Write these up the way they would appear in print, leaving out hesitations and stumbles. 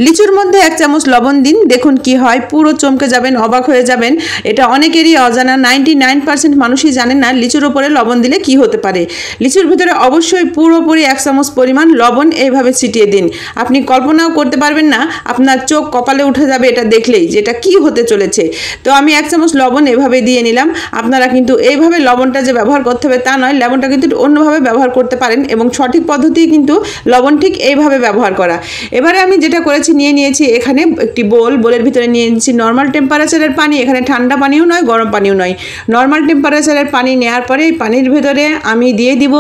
লিচুর মধ্যে 1 চামচ লবণ দিন, দেখুন কি হয়, পুরো চমকে যাবেন, অবাক হয়ে যাবেন। এটা অনেকেরই অজানা, 99% মানুষই জানেন না লিচুর উপরে লবণ দিলে কি হতে পারে। লিচুর ভিতরে অবশ্যই পুরোপুরি 1 চামচ পরিমাণ লবণ এইভাবে ছিটিয়ে দিন। আপনি কল্পনাও করতে পারবেন না, আপনার চোখ কপালে উঠে যাবে এটা দেখলেই যে এটা কী হতে চলেছে। তো আমি 1 চামচ লবণ এভাবে দিয়ে নিলাম। আপনারা কিন্তু এইভাবে লবণটা যে ব্যবহার করতে হবে তা নয়, লবণটা কিন্তু অন্যভাবে ব্যবহার করতে পারেন এবং সঠিক পদ্ধতি কিন্তু লবণ ঠিক এইভাবে ব্যবহার করা। এবারে আমি যেটা করেছি, নিয়েছি এখানে একটি বোলের ভিতরে নিয়ে নিয়েছি নর্মাল টেম্পারেচারের পানি। এখানে ঠান্ডা পানিও নয়, গরম পানিও নয়, নর্মাল টেম্পারেচারের পানি নেওয়ার পরে এই পানির ভিতরে আমি দিয়ে দিব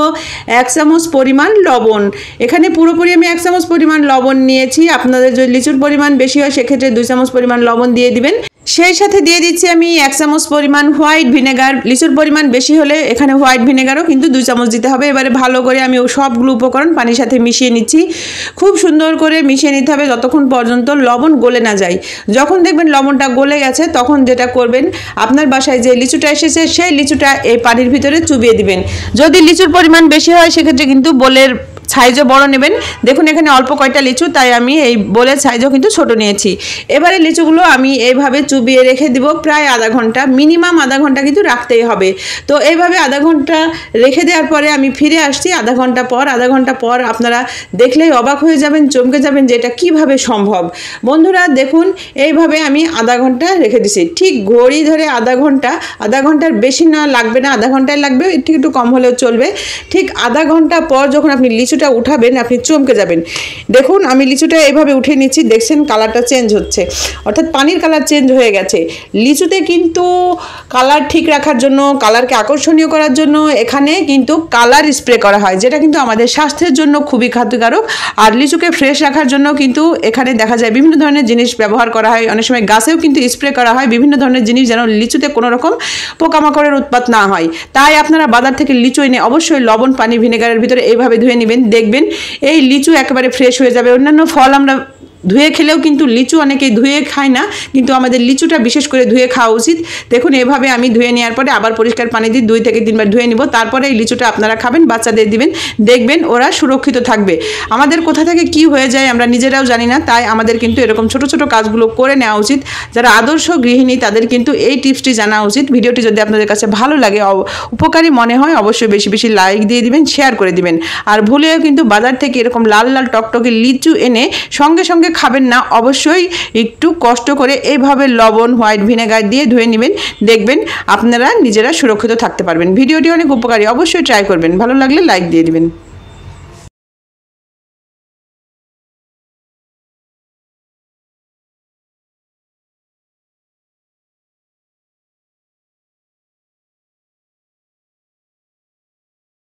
1 চামচ পরিমাণ লবণ। এখানে পুরোপুরি আমি 1 চামচ পরিমাণ লবণ নিয়েছি। আপনাদের যদি লিচুর পরিমাণ বেশি হয় সেক্ষেত্রে 2 চামচ পরিমাণ লবণ দিয়ে দিবেন। সেই সাথে দিয়ে দিচ্ছি আমি 1 চামচ পরিমাণ হোয়াইট ভিনেগার। লিচুর পরিমাণ বেশি হলে এখানে হোয়াইট ভিনেগারও কিন্তু 2 চামচ দিতে হবে। এবারে ভালো করে আমি সবগুলো উপকরণ পানির সাথে মিশিয়ে নিচ্ছি। খুব সুন্দর করে মিশিয়ে নিতে হবে যতক্ষণ পর্যন্ত লবণ গলে না যায়। যখন দেখবেন লবণটা গলে গেছে তখন যেটা করবেন, আপনার বাসায় যে লিচুটা এসেছে সেই লিচুটা এই পানির ভিতরে চুবিয়ে দিবেন। যদি লিচুর পরিমাণ বেশি হয় সেক্ষেত্রে কিন্তু বোলের সাইজও বড় নেবেন। দেখুন এখানে অল্প কয়টা লিচু, তাই আমি এই বোলের সাইজও কিন্তু ছোট নিয়েছি। এবারে লিচুগুলো আমি এইভাবে চুবিয়ে রেখে দিব প্রায় আধা ঘন্টা, মিনিমাম আধা ঘন্টা কিন্তু রাখতেই হবে। তো এইভাবে আধা ঘন্টা রেখে দেওয়ার পরে আমি ফিরে আসছি আধা ঘন্টা পর। আপনারা দেখলেই অবাক হয়ে যাবেন, চমকে যাবেন যে এটা কীভাবে সম্ভব। বন্ধুরা দেখুন এইভাবে আমি আধা ঘন্টা রেখে দিছি, ঠিক ঘড়ি ধরে আধা ঘন্টার বেশি না লাগবে না, আধা ঘন্টায় লাগবে, একটু কম হলেও চলবে। ঠিক আধা ঘন্টা পর যখন আপনি লিচুটা উঠাবেন আপনি চমকে যাবেন। দেখুন আমি লিচুটা এইভাবে উঠে নিচ্ছি, দেখছেন কালারটা চেঞ্জ হচ্ছে, অর্থাৎ পানির কালার চেঞ্জ হয়ে গেছে। লিচুতে কিন্তু কালার ঠিক রাখার জন্য, কালারকে আকর্ষণীয় করার জন্য এখানে কিন্তু কালার স্প্রে করা হয়, যেটা কিন্তু আমাদের স্বাস্থ্যের জন্য খুবই ক্ষতিকারক। আর লিচুকে ফ্রেশ রাখার জন্য কিন্তু এখানে দেখা যায় বিভিন্ন ধরনের জিনিস ব্যবহার করা হয়। অনেক সময় গাছেও কিন্তু স্প্রে করা হয় বিভিন্ন ধরনের জিনিস, যেন লিচুতে কোনো রকম পোকামাকড়ের উৎপাত না হয়। তাই আপনারা বাজার থেকে লিচু এনে অবশ্যই লবণ পানি ভিনেগারের ভিতরে এইভাবে ধুয়ে নেবেন, দেখবেন এই লিচু একেবারে ফ্রেশ হয়ে যাবে। অন্যান্য ফল আমরা ধুয়ে খেলেও কিন্তু লিচু অনেকেই ধুয়ে খায় না, কিন্তু আমাদের লিচুটা বিশেষ করে ধুয়ে খাওয়া উচিত। দেখুন এভাবে আমি ধুয়ে নেওয়ার পরে আবার পরিষ্কার পানি দিয়ে 2 থেকে 3 বার ধুয়ে নিব। তারপরে এই লিচুটা আপনারা খাবেন, বাচ্চাদের দিবেন, দেখবেন ওরা সুরক্ষিত থাকবে। আমাদের কোথা থেকে কি হয়ে যায় আমরা নিজেরাও জানি না, তাই আমাদের কিন্তু এরকম ছোট ছোট কাজগুলো করে নেওয়া উচিত। যারা আদর্শ গৃহিণী তাদের কিন্তু এই টিপসটি জানা উচিত। ভিডিওটি যদি আপনাদের কাছে ভালো লাগে, উপকারী মনে হয়, অবশ্যই বেশি বেশি লাইক দিয়ে দিবেন, শেয়ার করে দিবেন। আর ভুলেও কিন্তু বাজার থেকে এরকম লাল লাল টকটকে লিচু এনে সঙ্গে সঙ্গে খাবেন না, অবশ্যই একটু কষ্ট করে এইভাবে লবণ হোয়াইট ভিনেগার দিয়ে ধুয়ে নেবেন, দেখবেন আপনারা নিজেরা সুরক্ষিত থাকতে পারবেন। ভিডিওটি অনেক উপকারী, অবশ্যই ট্রাই করবেন। ভালো লাগলে লাইক দিয়ে দিবেন।